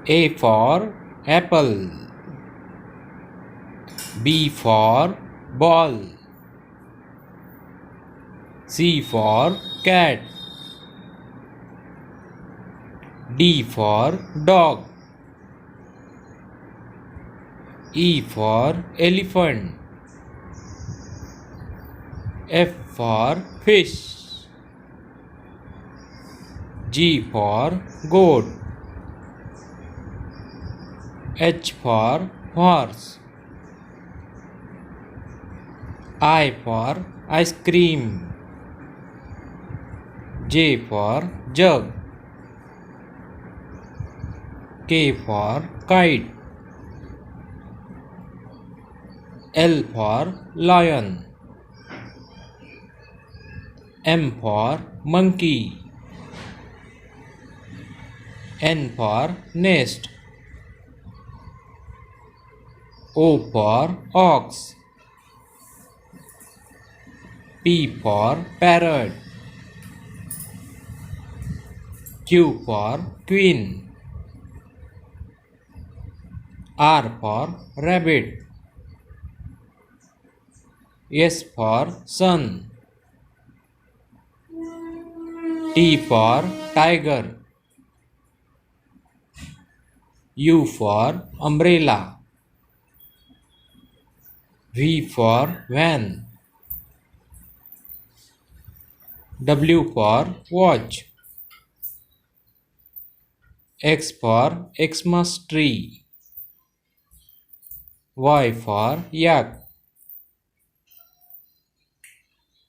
A for apple. B for ball. C for cat. D for dog. E for elephant. F for fish. G for goat. H for horse. I for ice cream. J for jug. K for kite. L for lion. M for monkey. N for nest. O for ox. P for parrot. Q for queen. R for rabbit. S for sun. T for tiger. U for umbrella. V for van. W for watch. X for Xmas tree. Y for yak.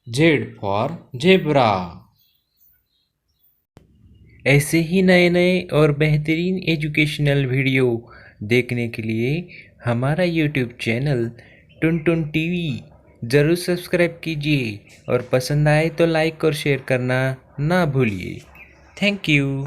Z for zebra. ऐसे ही नए नए और बेहतरीन educational video देखने के लिए हमारा YouTube channel Toon Toon TV ज़रूर सब्सक्राइब कीजिए और पसंद आए तो लाइक और शेयर करना ना भूलिए। Thank you.